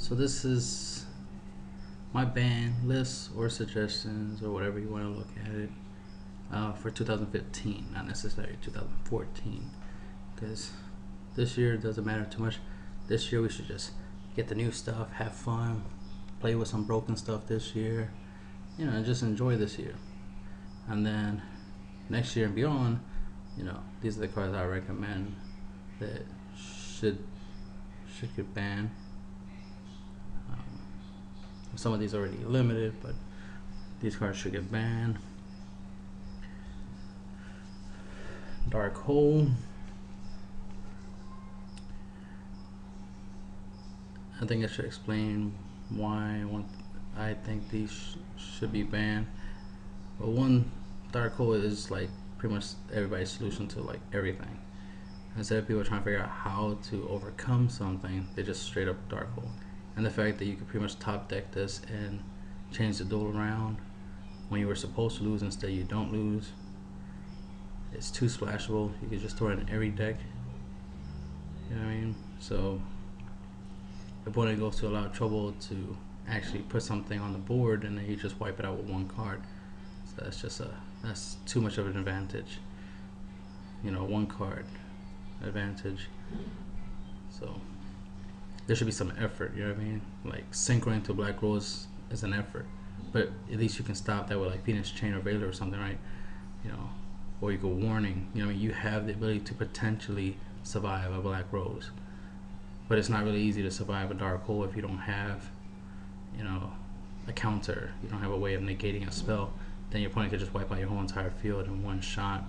So this is my ban list or suggestions or whatever you want to look at it for 2015, not necessarily 2014, because this year it doesn't matter too much. This year we should just get the new stuff, have fun, play with some broken stuff this year, you know, and just enjoy this year. And then next year and beyond, you know, these are the cards I recommend that should get banned. Some of these are already limited, but these cards should get banned. Dark Hole. I think I should explain why I think these should be banned. But one, Dark Hole is like pretty much everybody's solution to like everything. Instead of people trying to figure out how to overcome something, they just straight up Dark Hole. And the fact that you could pretty much top deck this and change the duel around when you were supposed to lose, instead you don't lose. It's too splashable. You can just throw it in every deck. You know what I mean? So the opponent goes to a lot of trouble to actually put something on the board, and then you just wipe it out with one card. So that's too much of an advantage. You know, one card advantage. So there should be some effort, you know what I mean? Like synchroning to Black Rose is an effort, but at least you can stop that with like Phoenix Chain or Veiler or something, right? You know, or you go Warning. You know what I mean? You have the ability to potentially survive a Black Rose, but it's not really easy to survive a Dark Hole if you don't have, you know, a counter. You don't have a way of negating a spell. Then your opponent could just wipe out your whole entire field in one shot.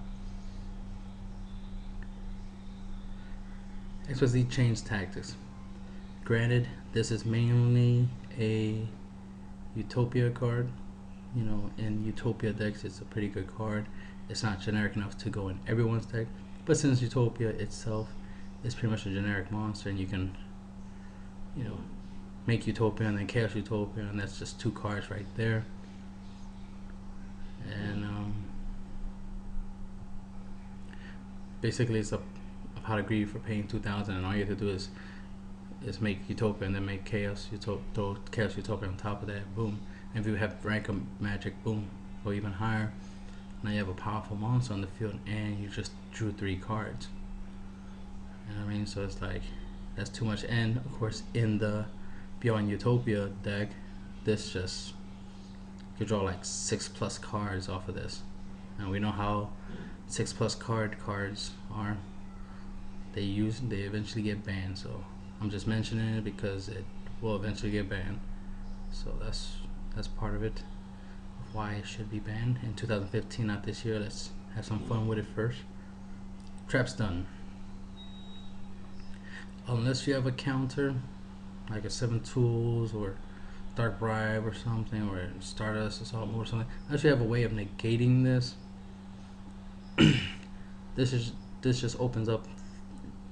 XYZ change tactics. Granted, this is mainly a Utopia card. You know, in Utopia decks, it's a pretty good card. It's not generic enough to go in everyone's deck, but since Utopia itself is pretty much a generic monster, and you can, you know, make Utopia and then Chaos Utopia, and that's just 2 cards right there. And basically, it's up how to greed for paying 2,000, and all you have to do is make Utopia and then make Chaos Utopia, throw Chaos Utopia on top of that, boom. And if you have rank of magic, boom, or even higher, now you have a powerful monster on the field, and you just drew 3 cards. You know what I mean? So it's like, that's too much. And of course, in the Beyond Utopia deck, this just, you draw like 6+ cards off of this, and we know how 6+ cards are. They eventually get banned. So I'm just mentioning it because it will eventually get banned. So that's part of it, of why it should be banned in 2015, not this year. Let's have some fun with it first. Trap Stun. Unless you have a counter like a 7 Tools or Dark Bribe or something, or Stardust Assault Mode or something, unless you have a way of negating this, this just opens up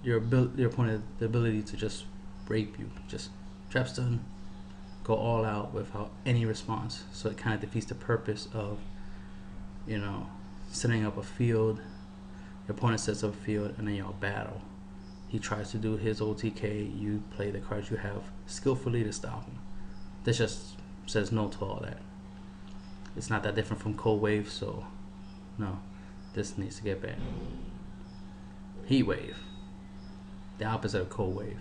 your opponent the ability to just rape you, just Trap Stun, go all out without any response. So it kind of defeats the purpose of, you know, setting up a field. Your opponent sets up a field, and then y'all battle. He tries to do his OTK. You play the cards you have skillfully to stop him. This just says no to all that. It's not that different from Cold Wave, so no, this needs to get banned. Heat Wave, the opposite of Cold Wave.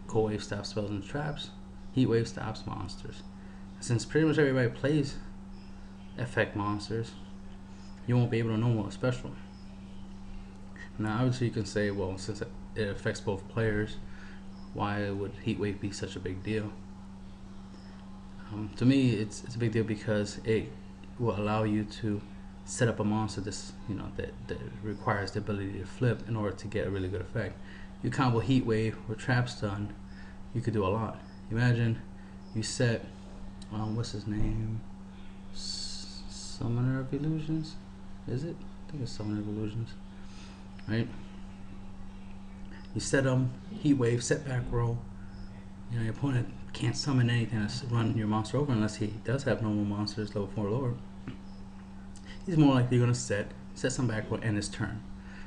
Cold Wave stops spells and traps. Heat Wave stops monsters. Since pretty much everybody plays effect monsters, you won't be able to know a special. Now obviously you can say, well, since it affects both players, why would Heat Wave be such a big deal? To me, it's a big deal because it will allow you to set up a monster that requires the ability to flip in order to get a really good effect. You combo Heat Wave with Trap Stun, you could do a lot. Imagine you set, what's his name? Summoner of Illusions? Is it? I think it's Summoner of Illusions. Right? You set them, Heat Wave, set back row. You know, your opponent can't summon anything to run your monster over unless he does have normal monsters, level 4 or lower. He's more likely going to set some back row, end his turn.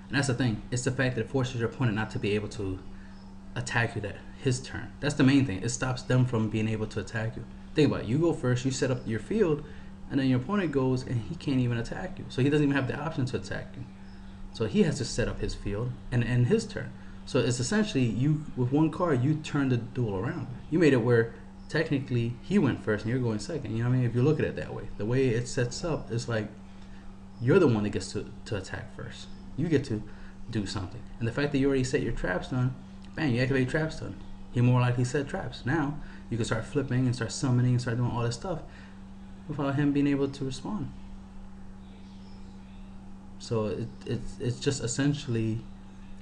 And that's the thing. It's the fact that it forces your opponent not to be able to attack you that his turn. That's the main thing. It stops them from being able to attack you. Think about it. You go first, you set up your field, and then your opponent goes and he can't even attack you. So he doesn't even have the option to attack you. So he has to set up his field and end his turn. So it's essentially you, with one card, you turn the duel around. You made it where technically he went first and you're going second. You know what I mean? If you look at it that way, the way it sets up is like you're the one that gets to attack first. You get to do something. And the fact that you already set your traps done, bang, you activate traps done. He more likely set traps. Now you can start flipping and start summoning and start doing all this stuff without him being able to respond. So it's just essentially,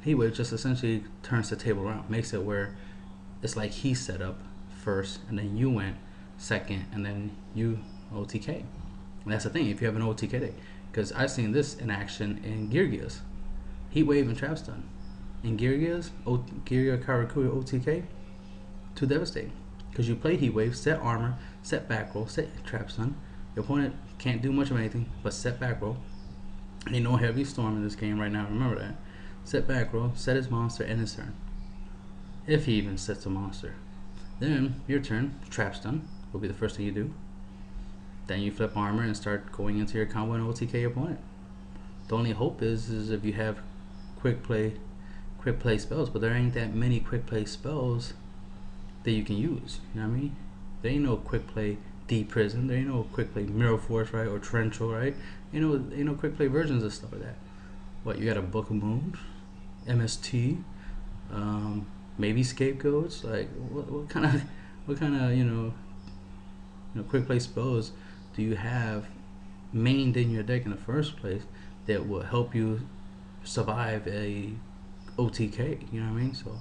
Heatwave just essentially turns the table around, makes it where it's like he set up first and then you went second and then you OTK. And that's the thing, if you have an OTK deck, because I've seen this in action in YUGIOH. Heatwave and trap stun. In YUGIOH, YUGIOH Karakuri OTK, too devastating. Because you play Heatwave, set armor, set back roll, set trap stun. Your opponent can't do much of anything but set back roll. Ain't no heavy storm in this game right now, remember that. Set back roll, set his monster, end his turn. If he even sets a monster. Then, your turn, trap stun, will be the first thing you do. Then you flip armor and start going into your combo and OTK your opponent. The only hope is if you have quick play spells, but there ain't that many quick play spells that you can use, you know what I mean? There ain't no quick play Deep Prison, there ain't no quick play Mirror Force, right, or Torrential, right? Ain't no quick play versions of stuff like that. What, you got a Book of Moons, MST, maybe Scapegoats? Like, what kind of you know quick play spells do you have mained in your deck in the first place that will help you survive a OTK? You know what I mean? So,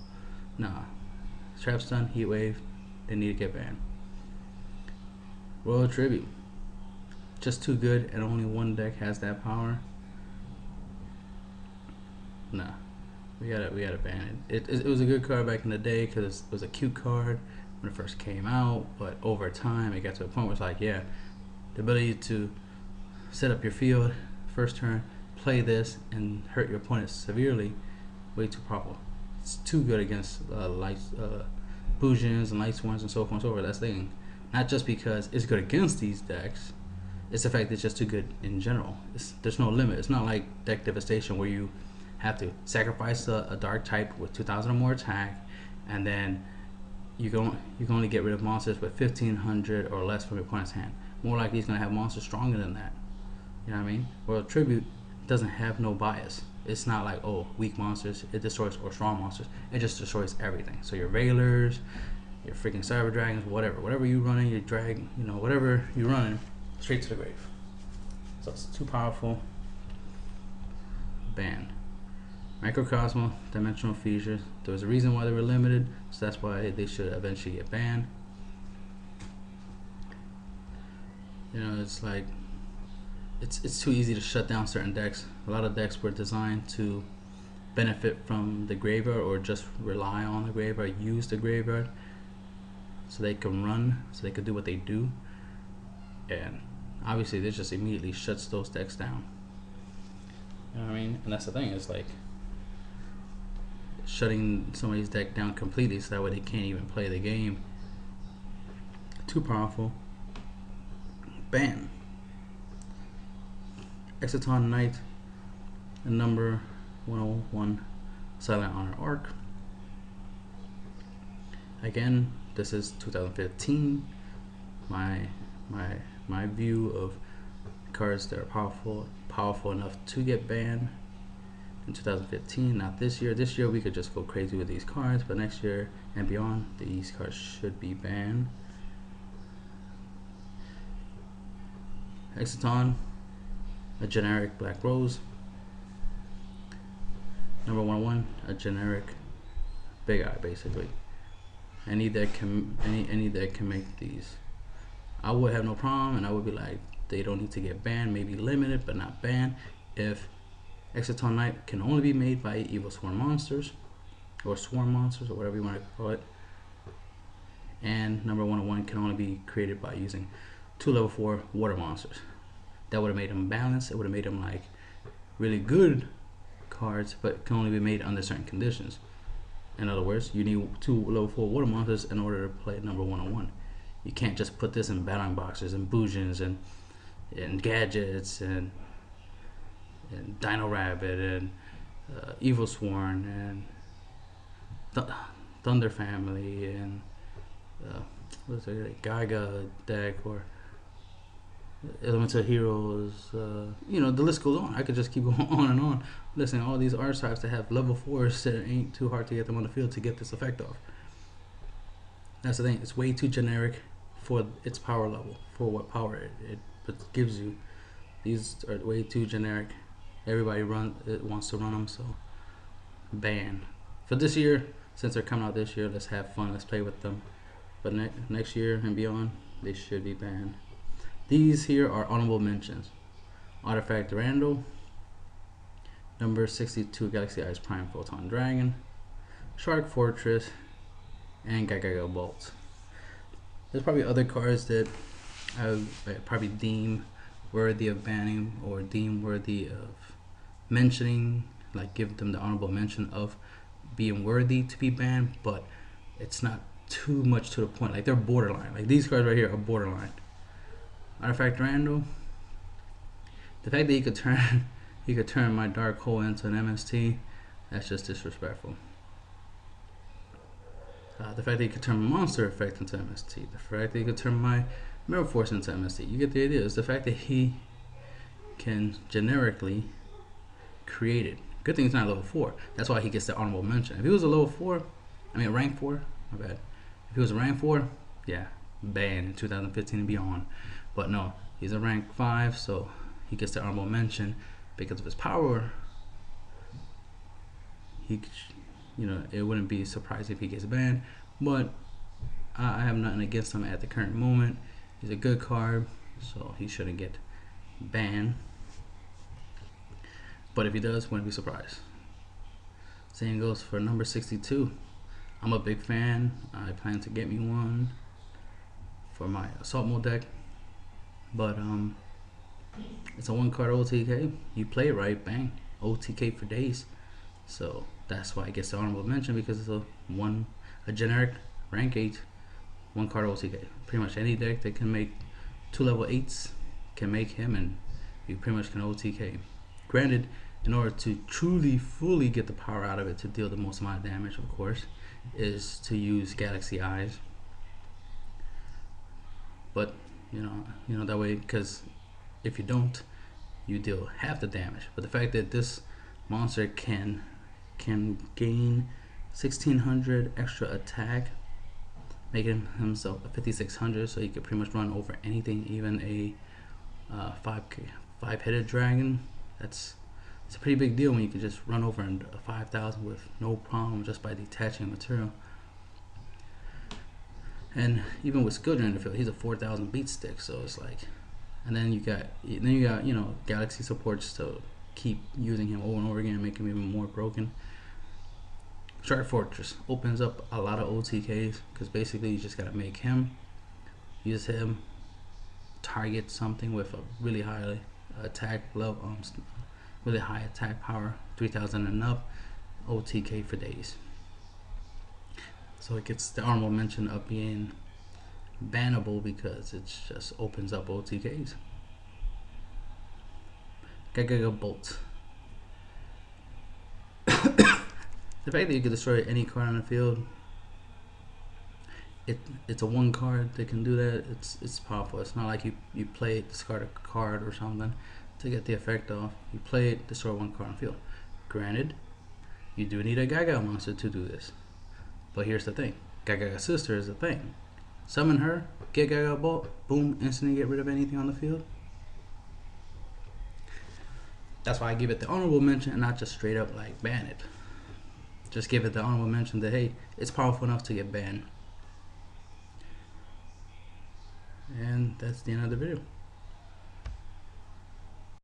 nah. Trap stun, Heatwave, they need to get banned. Royal Tribute, just too good, and only one deck has that power. Nah, we gotta ban it. It was a good card back in the day because it was a cute card when it first came out, but over time it got to a point where it's like, yeah, the ability to set up your field first turn, play this, and hurt your opponent severely, way too powerful. It's too good against Bujins and Light Swarms and so forth and so forth. That's the thing. Not just because it's good against these decks, it's the fact that it's just too good in general. There's no limit. It's not like Deck Devastation where you have to sacrifice a dark type with 2,000 or more attack, and then you can only get rid of monsters with 1,500 or less from your opponent's hand. More likely he's going to have monsters stronger than that. You know what I mean? Royal Tribute doesn't have no bias. It's not like, oh, weak monsters it destroys, or strong monsters. It just destroys everything. So your Veilers, your freaking Cyber Dragons, whatever you running, your Dragon, whatever you're running, straight to the grave. So it's too powerful. Ban. Microcosmo, Dimensional Features. There was a reason why they were limited, so that's why they should eventually get banned. It's like it's too easy to shut down certain decks. A lot of decks were designed to benefit from the graveyard, or just rely on the graveyard, use the graveyard, so they can run, so they can do what they do. And obviously this just immediately shuts those decks down. You know what I mean? And that's the thing, it's like shutting somebody's deck down completely so that way they can't even play the game. Too powerful. Ban. Exciton Knight, and number 101 Silent Honor Arc. Again, this is 2015. My view of cards that are powerful enough to get banned in 2015, not this year. This year we could just go crazy with these cards, but next year and beyond, these cards should be banned. Exciton, a generic Black Rose. Number 101, a generic Big Eye, basically. Any deck can make these. I would have no problem, and I would be like, they don't need to get banned, maybe limited, but not banned. If Exciton Knight can only be made by Evil Swarm monsters, or Swarm monsters, or whatever you want to call it, and number 101 can only be created by using 2 level 4 water monsters. That would have made them balanced. It would have made them like really good cards, but can only be made under certain conditions. In other words, you need 2 level 4 water monsters in order to play number 101. You can't just put this in battling boxes and boojins and gadgets and Dino Rabbit and Evil Sworn and Thunder Family and what's it, Gaga deck or Elemental Heroes. You know, the list goes on. I could just keep going on and on. Listen, all these archetypes that have level 4s that ain't too hard to get them on the field to get this effect off. That's the thing. It's way too generic for its power level, for what power it gives you. These are way too generic. Everybody wants to run them, so ban. For this year, since they're coming out this year, let's have fun. Let's play with them. But next year and beyond, they should be banned. These here are honorable mentions. Artifact Randall, number 62 Galaxy Eyes Prime Photon Dragon, Shark Fortress, and Gaga Bolt. There's probably other cards that I would probably deem worthy of banning or deem worthy of mentioning, like give them the honorable mention of being worthy to be banned, but it's not too much to the point. Like they're borderline. Like these cards right here are borderline. Artifact Randall, the fact that he could turn my Dark Hole into an MST, that's just disrespectful. The fact that he could turn my Monster Effect into MST, the fact that he could turn my Mirror Force into MST, you get the idea. It's the fact that he can generically create it. Good thing he's not level 4. That's why he gets the honorable mention. If he was a level 4, I mean rank 4, my bad. If he was a rank 4, yeah, banned in 2015 and beyond. But no, he's a rank 5, so he gets the honorable mention because of his power. He, you know, it wouldn't be surprising if he gets banned, but I have nothing against him at the current moment. He's a good card, so he shouldn't get banned. But if he does, wouldn't be surprised. Same goes for number 62. I'm a big fan. I plan to get me one for my Assault Mode deck. But it's a 1-card OTK. You play it right, bang, OTK for days. So that's why it gets the honorable mention, because it's a generic rank 8 1-card OTK. Pretty much any deck that can make 2 level 8s can make him, and you pretty much can OTK. Granted, in order to truly fully get the power out of it to deal the most amount of damage, of course, is to use Galaxy Eyes. But you know that way, because if you don't, you deal half the damage. But the fact that this monster can gain 1600 extra attack, making himself a 5600, so you could pretty much run over anything, even a 5-headed dragon. It's a pretty big deal when you can just run over a 5000 with no problem just by detaching material. And even with skill in the field, he's a 4000 beat stick, so it's like, and then you got you know, Galaxy supports to keep using him over and over again and make him even more broken. Shark Fortress opens up a lot of OTKs, because basically you just gotta make him, use him, target something with a really high attack level, really high attack power, 3000 and up, OTK for days. So it gets the honorable mention of being bannable because it just opens up OTKs. Gaga Bolt. The fact that you can destroy any card on the field, it's a 1 card that can do that. It's powerful. It's not like you play it, discard a card or something to get the effect off. You play it, destroy 1 card on the field. Granted, you do need a Gaga monster to do this. But here's the thing, Gaga's sister is the thing. Summon her, get Gaga Bolt, boom, instantly get rid of anything on the field. That's why I give it the honorable mention and not just straight up like ban it. Just give it the honorable mention that, hey, it's powerful enough to get banned. And that's the end of the video.